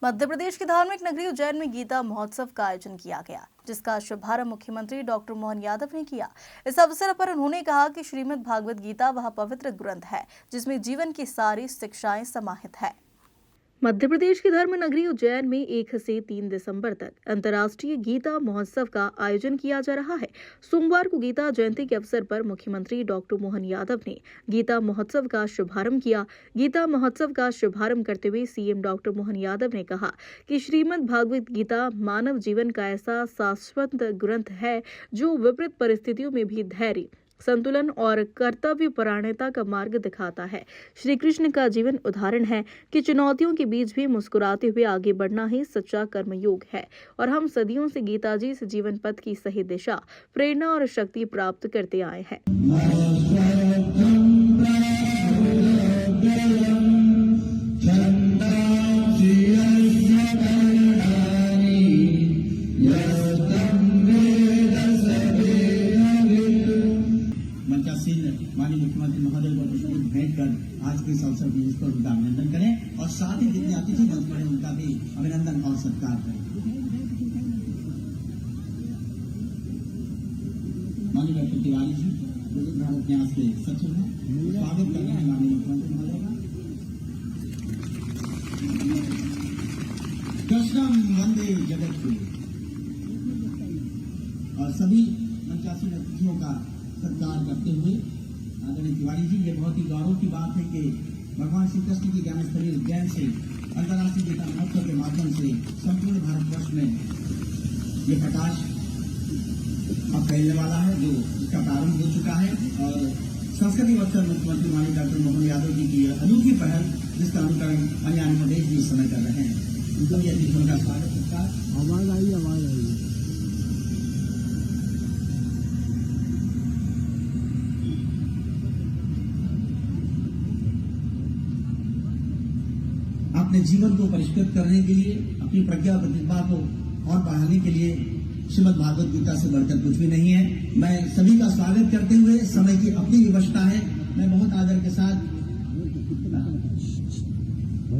मध्य प्रदेश की धार्मिक नगरी उज्जैन में गीता महोत्सव का आयोजन किया गया, जिसका शुभारंभ मुख्यमंत्री डॉक्टर मोहन यादव ने किया। इस अवसर पर उन्होंने कहा कि श्रीमद् भागवत गीता वह पवित्र ग्रंथ है जिसमें जीवन की सारी शिक्षाएं समाहित है। मध्य प्रदेश की धर्म नगरी उज्जैन में 1 से 3 दिसंबर तक अंतर्राष्ट्रीय गीता महोत्सव का आयोजन किया जा रहा है। सोमवार को गीता जयंती के अवसर पर मुख्यमंत्री डॉक्टर मोहन यादव ने गीता महोत्सव का शुभारंभ किया। गीता महोत्सव का शुभारंभ करते हुए सीएम डॉक्टर मोहन यादव ने कहा कि श्रीमद् भागवत गीता मानव जीवन का ऐसा शाश्वत ग्रंथ है जो विपरीत परिस्थितियों में भी धैर्य, संतुलन और कर्तव्य परायणता का मार्ग दिखाता है। श्री कृष्ण का जीवन उदाहरण है कि चुनौतियों के बीच भी मुस्कुराते हुए आगे बढ़ना ही सच्चा कर्मयोग है और हम सदियों से गीता जी से जीवन पथ की सही दिशा, प्रेरणा और शक्ति प्राप्त करते आए हैं। माननीय मुख्यमंत्री महोदय को पुष्प भेंट कर आज के इस अवसर पर इस पर उनका अभिनंदन करें और साथ ही जितने अतिथि मंच पर उनका भी अभिनंदन और सत्कार करें। माननीय डॉक्टर तिवारी जी विविध भारत न्यास के सचिव हैं, स्वागत करते हैं माननीय मुख्यमंत्री महोदय का। कृष्णम वंदे जगत और सभी मंचासीन अतिथियों का सत्कार करते हुए आदरणीय तिवारी जी, ये बहुत ही गौरव की बात है कि भगवान श्री कृष्ण की ज्ञानस्थली उज्जैन से अंतर्राष्ट्रीय गीता महोत्सव के माध्यम से संपूर्ण भारतवर्ष में ये प्रकाश अब फैलने वाला है, जो इसका प्रारंभ हो चुका है। और संस्कृति अवसर मुख्यमंत्री माननीय डॉक्टर मोहन यादव जी की अनूठी पहल, जिसका अनुकरण अन्य प्रदेश भी इस समय कर रहे हैं, उनकी अतिथियों का स्वागत सत्कार। आवाज आई अपने जीवन को परिष्कृत करने के लिए, अपनी प्रज्ञा प्रतिभा को और बढ़ाने के लिए श्रीमद् भागवत गीता से बढ़कर कुछ भी नहीं है। मैं सभी का स्वागत करते हुए, समय की अपनी विवशता है, मैं बहुत आदर के साथ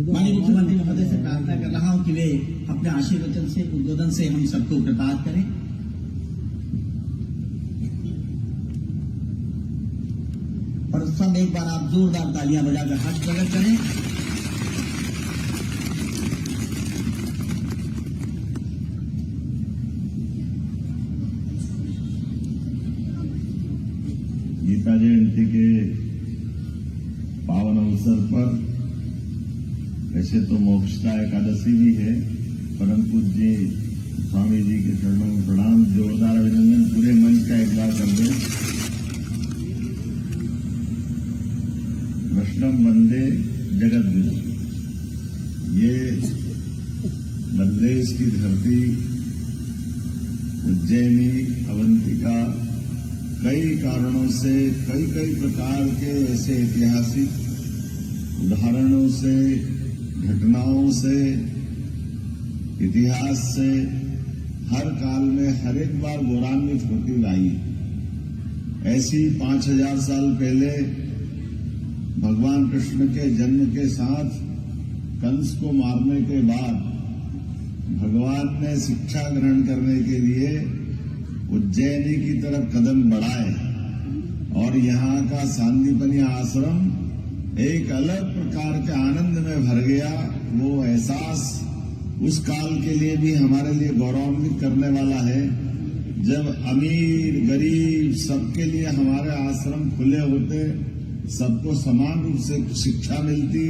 माननीय मुख्यमंत्री महोदय से प्रार्थना कर रहा हूं कि वे अपने आशीर्वचन से, उद्बोधन से हम सबको कृतार्थ करें। और सब एक बार आप जोरदार तालियां बजाकर हर्ष प्रकट करें। गीता जयंती के पावन अवसर पर वैसे तो मोक्षदा एकादशी भी है, परम पूज्य स्वामी जी के चरणों में प्रणाम, जोरदार अभिनंदन पूरे मंच का एक बार कर दें। कृष्णम वंदे जगद्गुरु, ये मध्यप्रदेश की धरती उज्जैनी, अवंतिका कई कारणों से, कई प्रकार के ऐसे ऐतिहासिक उदाहरणों से, घटनाओं से, इतिहास से हर काल में हर एक बार गौरवान्वित होती आई। ऐसी 5000 साल पहले भगवान कृष्ण के जन्म के साथ कंस को मारने के बाद भगवान ने शिक्षा ग्रहण करने के लिए उज्जैनी की तरफ कदम बढ़ाए और यहाँ का सांदीपनी आश्रम एक अलग प्रकार के आनंद में भर गया। वो एहसास उस काल के लिए भी हमारे लिए गौरवान्वित करने वाला है, जब अमीर गरीब सबके लिए हमारे आश्रम खुले होते, सबको समान रूप से शिक्षा मिलती,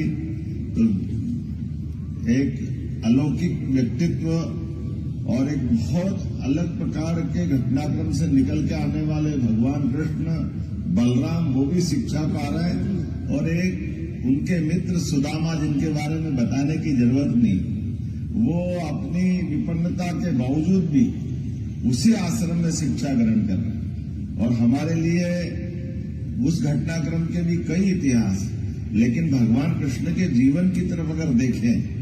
तो एक अलौकिक व्यक्तित्व और एक बहुत अलग प्रकार के घटनाक्रम से निकल के आने वाले भगवान कृष्ण, बलराम, वो भी शिक्षा पा रहे हैं। और एक उनके मित्र सुदामा, जिनके बारे में बताने की जरूरत नहीं, वो अपनी विपन्नता के बावजूद भी उसी आश्रम में शिक्षा ग्रहण कर रहे हैं। और हमारे लिए उस घटनाक्रम के भी कई इतिहास, लेकिन भगवान कृष्ण के जीवन की तरफ अगर देखें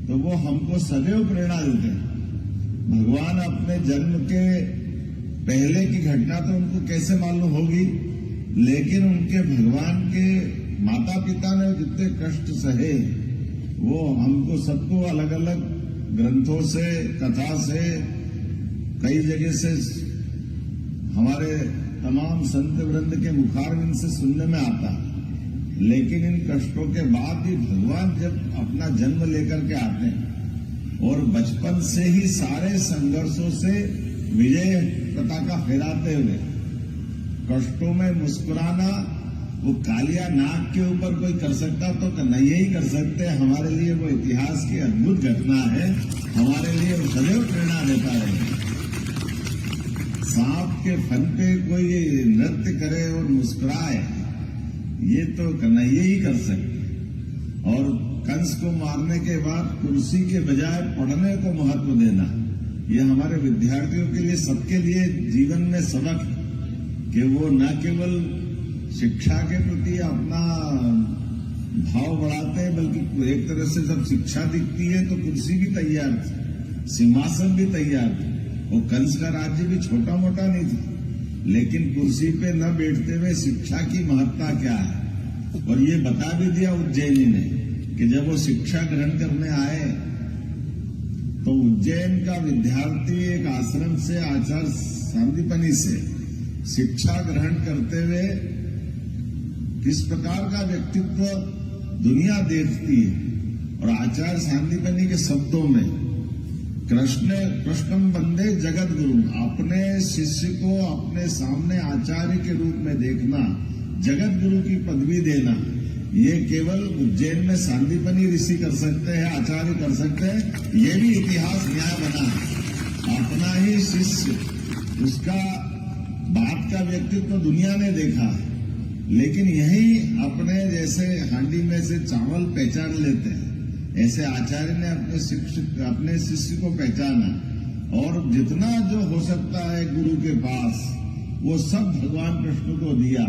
तो वो हमको सदैव प्रेरणा देते हैं। भगवान अपने जन्म के पहले की घटना तो उनको कैसे मालूम होगी, लेकिन उनके भगवान के माता पिता ने जितने कष्ट सहे वो हमको सबको अलग अलग ग्रंथों से, कथा से, कई जगह से हमारे तमाम संत वृंद के मुखारविंद से सुनने में आता है। लेकिन इन कष्टों के बाद भी भगवान जब अपना जन्म लेकर के आते हैं और बचपन से ही सारे संघर्षों से विजय पताका फहराते हुए कष्टों में मुस्कुराना, वो कालिया नाग के ऊपर कोई कर सकता तो कन्हैया ही कर सकते। हमारे लिए वो इतिहास की अद्भुत घटना है, हमारे लिए वो सदैव प्रेरणा देता रहेगा। सांप के फन पे कोई नृत्य करे और मुस्कुराए, ये तो कन्हैया ही कर सकते। और कंस को मारने के बाद कुर्सी के बजाय पढ़ने को महत्व देना, ये हमारे विद्यार्थियों के लिए, सबके लिए जीवन में सबक है कि वो न केवल शिक्षा के प्रति अपना भाव बढ़ाते हैं, बल्कि एक तरह से जब शिक्षा दिखती है तो कुर्सी भी तैयार थी, सिंहासन भी तैयार था। वो कंस का राज्य भी छोटा मोटा नहीं था, लेकिन कुर्सी पे न बैठते हुए शिक्षा की महत्ता क्या है। और ये बता भी दिया उज्जैनी ने कि जब वो शिक्षा ग्रहण करने आए तो उज्जैन का विद्यार्थी एक आश्रम से, आचार्य सांदीपनि से शिक्षा ग्रहण करते हुए किस प्रकार का व्यक्तित्व दुनिया देखती है। और आचार्य सांदीपनि के शब्दों में कृष्णम वंदे जगत गुरु, अपने शिष्य को अपने सामने आचार्य के रूप में देखना, जगत गुरु की पदवी देना, ये केवल उज्जैन में सांदीपनि ऋषि कर सकते हैं, आचार्य कर सकते हैं। ये भी इतिहास न्याय बना है। अपना ही शिष्य, उसका बात का व्यक्तित्व दुनिया ने देखा है, लेकिन यही अपने जैसे हांडी में से चावल पहचान लेते हैं, ऐसे आचार्य ने अपने शिष्य को पहचाना और जितना जो हो सकता है गुरु के पास वो सब भगवान कृष्ण को दिया।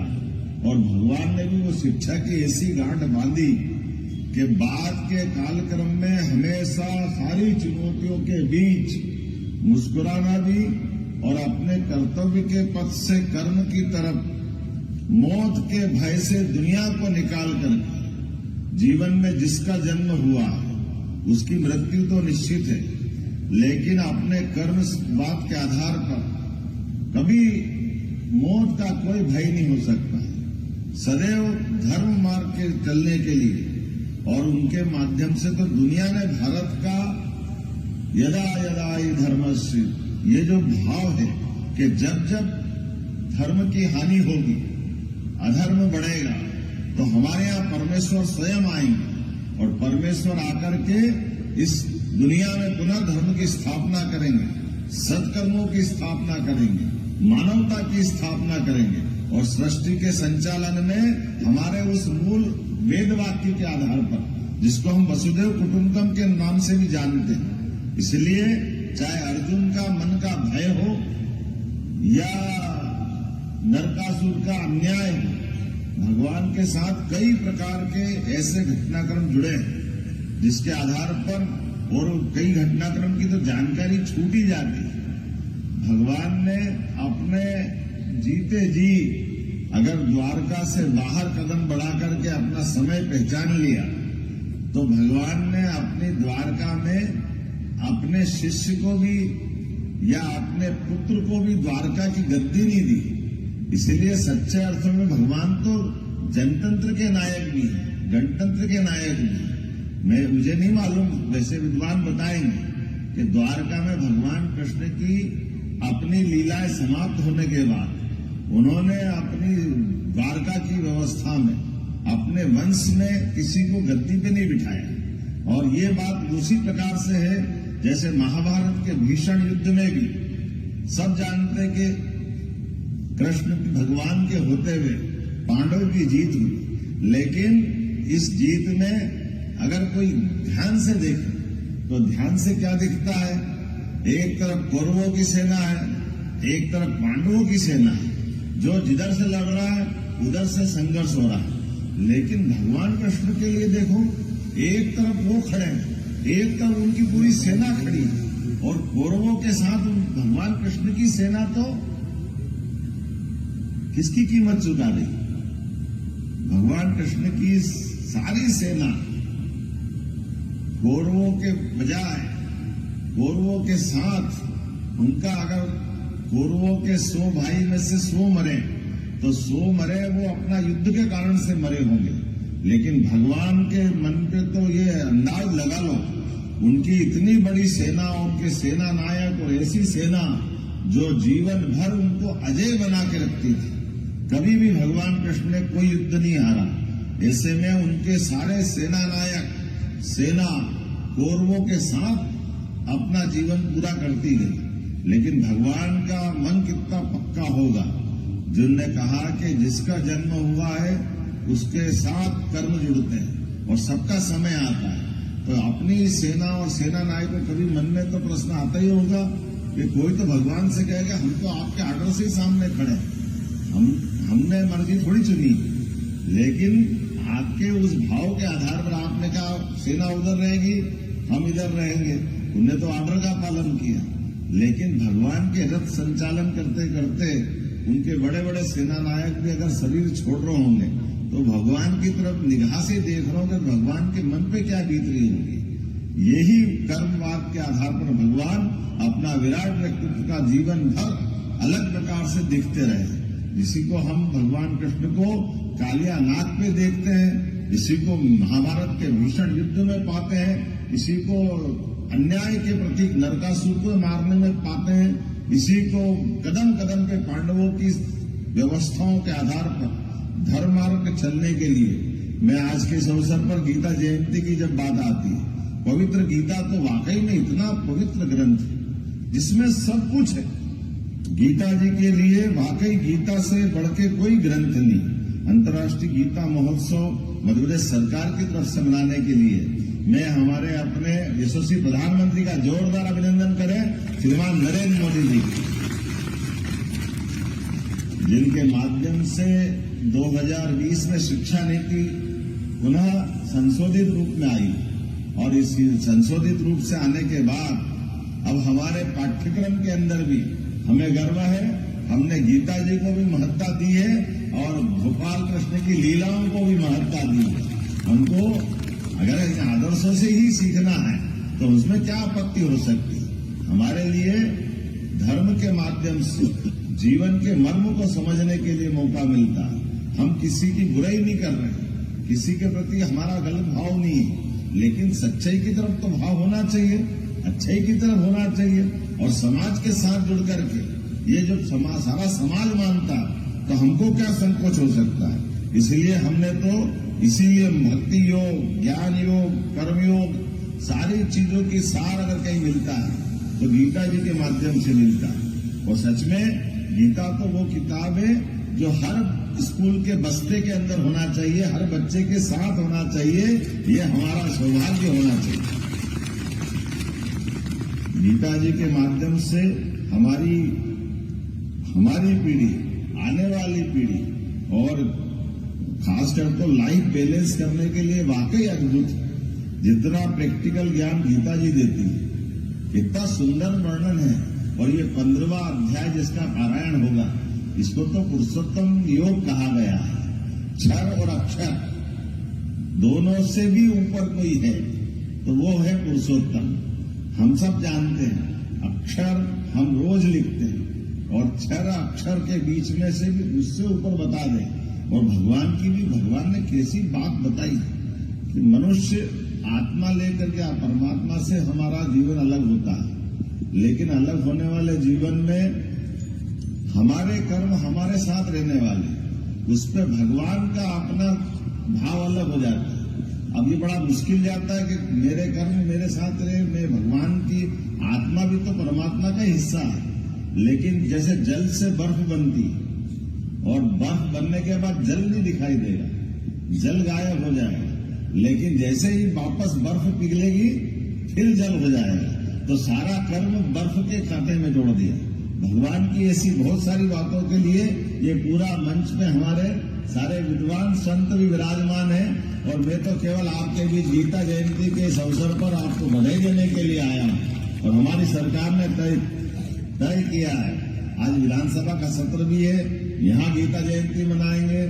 और भगवान ने भी वो शिक्षा की ऐसी गांठ बांधी कि बाद के कालक्रम में हमेशा सारी चुनौतियों के बीच मुस्कुराना भी और अपने कर्तव्य के पथ से कर्म की तरफ, मौत के भय से दुनिया को निकाल कर, जीवन में जिसका जन्म हुआ उसकी मृत्यु तो निश्चित है, लेकिन अपने कर्म बात के आधार पर कभी मौत का कोई भय नहीं हो सकता। सदैव धर्म मार्ग के चलने के लिए और उनके माध्यम से तो दुनिया ने भारत का यदा यदा ही धर्मस्य, ये जो भाव है कि जब जब धर्म की हानि होगी, अधर्म बढ़ेगा, तो हमारे यहाँ परमेश्वर स्वयं आएंगे और परमेश्वर आकर के इस दुनिया में पुनः धर्म की स्थापना करेंगे, सत्कर्मों की स्थापना करेंगे, मानवता की स्थापना करेंगे और सृष्टि के संचालन में हमारे उस मूल वेद वाक्य के आधार पर, जिसको हम वसुदेव कुटुंबकम के नाम से भी जानते हैं। इसलिए चाहे अर्जुन का मन का भय हो या नरकासुर का अन्याय हो, भगवान के साथ कई प्रकार के ऐसे घटनाक्रम जुड़े हैं जिसके आधार पर, और कई घटनाक्रम की तो जानकारी छूटी जाती है। भगवान ने अपने जीते जी अगर द्वारका से बाहर कदम बढ़ा करके अपना समय पहचान लिया, तो भगवान ने अपनी द्वारका में अपने शिष्य को भी या अपने पुत्र को भी द्वारका की गद्दी नहीं दी। इसलिए सच्चे अर्थों में भगवान तो जनतंत्र के नायक भी है, गणतंत्र के नायक भी। मुझे नहीं मालूम, वैसे विद्वान बताएंगे कि द्वारका में भगवान कृष्ण की अपनी लीलाएं समाप्त होने के बाद उन्होंने अपनी द्वारका की व्यवस्था में अपने वंश में किसी को गद्दी पे नहीं बिठाया। और ये बात उसी प्रकार से है जैसे महाभारत के भीषण युद्ध में भी सब जानते कि कृष्ण भगवान के होते हुए पांडव की जीत हुई, लेकिन इस जीत में अगर कोई ध्यान से देखे तो ध्यान से क्या दिखता है, एक तरफ कौरवों की सेना है, एक तरफ पांडवों की सेना है, जो जिधर से लड़ रहा है उधर से संघर्ष हो रहा है। लेकिन भगवान कृष्ण के लिए देखो, एक तरफ वो खड़े हैं, एक तरफ उनकी पूरी सेना खड़ी है, और कौरवों के साथ भगवान कृष्ण की सेना तो किसकी कीमत चुका रही? भगवान कृष्ण की सारी सेना कौरवों के बजाय कौरवों के साथ उनका अगर कौरवों के 100 भाई में से 100 मरे तो 100 मरे वो अपना युद्ध के कारण से मरे होंगे, लेकिन भगवान के मन पे तो ये अंदाज लगा लो, उनकी इतनी बड़ी सेना, उनके सेना नायक और ऐसी सेना जो जीवन भर उनको अजय बना के रखती थी। कभी भी भगवान कृष्ण ने कोई युद्ध नहीं हारा। ऐसे में उनके सारे सेना नायक सेना कौरवों के साथ अपना जीवन पूरा करती गई, लेकिन भगवान का मन कितना पक्का होगा, जिनने कहा कि जिसका जन्म हुआ है उसके साथ कर्म जुड़ते हैं और सबका समय आता है। तो अपनी सेना और सेना नायक को कभी मन में तो प्रश्न आता ही होगा कि कोई तो भगवान से कहेगा हम तो आपके आर्डर से ही सामने खड़े, हमने मर्जी थोड़ी चुनी, लेकिन आपके उस भाव के आधार पर आपने कहा सेना उधर रहेगी हम इधर रहेंगे, उन्हें तो ऑर्डर का पालन किया। लेकिन भगवान के रथ संचालन करते करते उनके बड़े बड़े सेना नायक भी अगर शरीर छोड़ रहे होंगे तो भगवान की तरफ निगाह से देख रहे होंगे भगवान के मन पे क्या बीत रही होगी। यही कर्मवाद के आधार पर भगवान अपना विराट व्यक्तित्व का जीवन भर अलग प्रकार से दिखते रहे। इसी को हम भगवान कृष्ण को कालिया नाग पे देखते हैं, इसी को महाभारत के भीषण युद्ध में पाते हैं, इसी को अन्याय के प्रतीक नरकासुर को मारने में पाते हैं, इसी को कदम कदम पे पांडवों की व्यवस्थाओं के आधार पर धर्म मार्ग चलने के लिए। मैं आज के इस अवसर पर गीता जयंती की जब बात आती है, पवित्र गीता तो वाकई में इतना पवित्र ग्रंथ जिसमें सब कुछ है। गीता जी के लिए वाकई गीता से बढ़ के कोई ग्रंथ नहीं। अंतर्राष्ट्रीय गीता महोत्सव मध्य प्रदेश सरकार की तरफ से मनाने के लिए मैं हमारे अपने यशस्वी प्रधानमंत्री का जोरदार अभिनंदन करें, श्रीमान नरेंद्र मोदी जी, जिनके माध्यम से 2020 में शिक्षा नीति पुनः संशोधित रूप में आई और इस संशोधित रूप से आने के बाद अब हमारे पाठ्यक्रम के अंदर भी हमें गर्व है, हमने गीता जी को भी महत्ता दी है और गोपाल कृष्ण की लीलाओं को भी महत्ता दी है। हमको अगर इन आदर्शों से ही सीखना है तो उसमें क्या आपत्ति हो सकती है। हमारे लिए धर्म के माध्यम से जीवन के मर्म को समझने के लिए मौका मिलता है। हम किसी की बुराई नहीं कर रहे, किसी के प्रति हमारा गलत भाव नहीं है, लेकिन सच्चाई की तरफ तो भाव होना चाहिए, अच्छाई की तरफ होना चाहिए और समाज के साथ जुड़ करके ये जो सारा समाज मानता तो हमको क्या संकोच हो सकता है। इसलिए हमने तो इसीलिए भक्ति योग, ज्ञान योग, कर्म योग सारी चीजों की सार अगर कहीं मिलता है तो गीता जी के माध्यम से मिलता है। और सच में गीता तो वो किताब है जो हर स्कूल के बस्ते के अंदर होना चाहिए, हर बच्चे के साथ होना चाहिए, ये हमारा सौभाग्य होना चाहिए। गीता जी के माध्यम से हमारी पीढ़ी, आने वाली पीढ़ी और खासकर तो लाइफ बैलेंस करने के लिए वाकई अद्भुत है। जितना प्रैक्टिकल ज्ञान गीता जी देती है, इतना सुंदर वर्णन है। और ये 15वां अध्याय जिसका पारायण होगा, इसको तो पुरुषोत्तम योग कहा गया है। क्षर और अक्षर दोनों से भी ऊपर कोई है तो वो है पुरुषोत्तम। हम सब जानते हैं अक्षर हम रोज लिखते हैं और क्षर अक्षर के बीच में से भी उससे ऊपर बता दें। और भगवान की भी, भगवान ने कैसी बात बताई कि मनुष्य आत्मा लेकर के परमात्मा से हमारा जीवन अलग होता है, लेकिन अलग होने वाले जीवन में हमारे कर्म हमारे साथ रहने वाले, उस पर भगवान का अपना भाव अलग हो जाता है। अब ये बड़ा मुश्किल जाता है कि मेरे कर्म मेरे साथ रहे, मैं भगवान की आत्मा भी तो परमात्मा का हिस्सा है। लेकिन जैसे जल से बर्फ बनती और बर्फ बनने के बाद जल नहीं दिखाई देगा, जल गायब हो जाएगा, लेकिन जैसे ही वापस बर्फ पिघलेगी फिर जल हो जाएगा। तो सारा कर्म बर्फ के खाते में जोड़ दिया। भगवान की ऐसी बहुत सारी बातों के लिए ये पूरा मंच में हमारे सारे विद्वान संत भी विराजमान है और मैं तो केवल आपके बीच गीता जयंती के इस अवसर पर आपको बधाई देने के लिए आया हूं। और हमारी सरकार ने तय किया है, आज विधानसभा का सत्र भी है, यहाँ गीता जयंती मनाएंगे।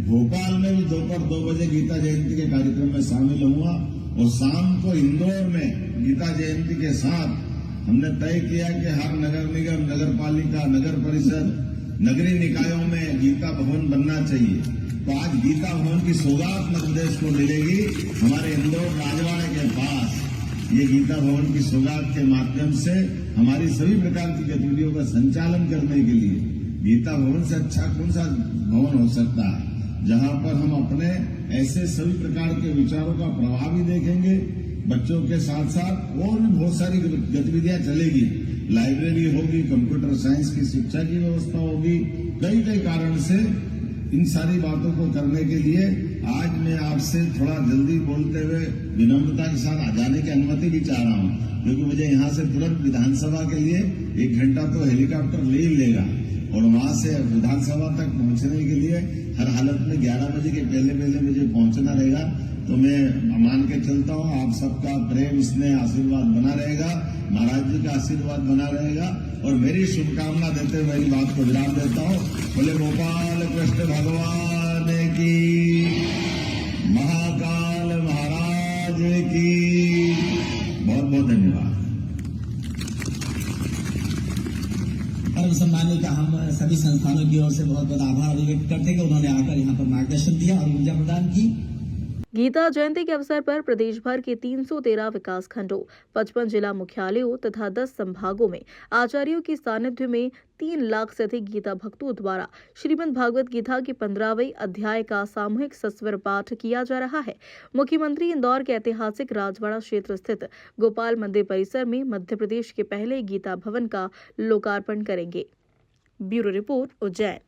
भोपाल में भी दोपहर 2 बजे गीता जयंती के कार्यक्रम में शामिल हुआ और शाम को इंदौर में गीता जयंती के साथ हमने तय किया कि हर नगर निगम, नगर पालिका, नगर परिषद, नगरीय निकायों में गीता भवन बनना चाहिए। तो आज गीता भवन की सौगात मध्य प्रदेश को मिलेगी। हमारे इंदौर राजवाड़े के पास ये गीता भवन की सौगात के माध्यम से हमारी सभी प्रकार की गतिविधियों का संचालन करने के लिए गीता भवन से अच्छा कौन सा भवन हो सकता है, जहां पर हम अपने ऐसे सभी प्रकार के विचारों का प्रभाव भी देखेंगे। बच्चों के साथ साथ और भी बहुत सारी गतिविधियां चलेगी। लाइब्रेरी होगी, कंप्यूटर साइंस की शिक्षा की व्यवस्था होगी। कई कारण से इन सारी बातों को करने के लिए आज मैं आपसे थोड़ा जल्दी बोलते हुए विनम्रता के साथ आ जाने की अनुमति भी चाह रहा हूं, क्योंकि मुझे यहां से तुरंत विधानसभा के लिए 1 घंटा तो हेलीकॉप्टर ले ही लेगा और वहां से विधानसभा तक पहुंचने के लिए हर हालत में 11 बजे के पहले मुझे पहुंचना रहेगा। तो मैं मान के चलता हूं आप सबका प्रेम, स्नेह, आशीर्वाद बना रहेगा, महाराज जी का आशीर्वाद बना रहेगा और मेरी शुभकामना देते हुए मेरी बात को विराम देता हूं। बोले गोपाल कृष्ण भगवान की, महाकाल महाराज की। बहुत बहुत धन्यवाद। परम सम्मानी का हम सभी संस्थानों की ओर से बहुत बहुत आभार व्यक्त करते हैं कि उन्होंने आकर यहाँ पर मार्गदर्शन दिया और ऊर्जा प्रदान की। गीता जयंती के अवसर पर प्रदेश भर के 313 विकास खंडों, 55 जिला मुख्यालयों तथा 10 संभागों में आचार्यों की सानिध्य में 3 लाख से अधिक गीता भक्तों द्वारा श्रीमद् भागवत गीता के 15वें अध्याय का सामूहिक सस्वर पाठ किया जा रहा है। मुख्यमंत्री इंदौर के ऐतिहासिक राजवाड़ा क्षेत्र स्थित गोपाल मंदिर परिसर में मध्य प्रदेश के पहले गीता भवन का लोकार्पण करेंगे। Bureau report, Ujjain.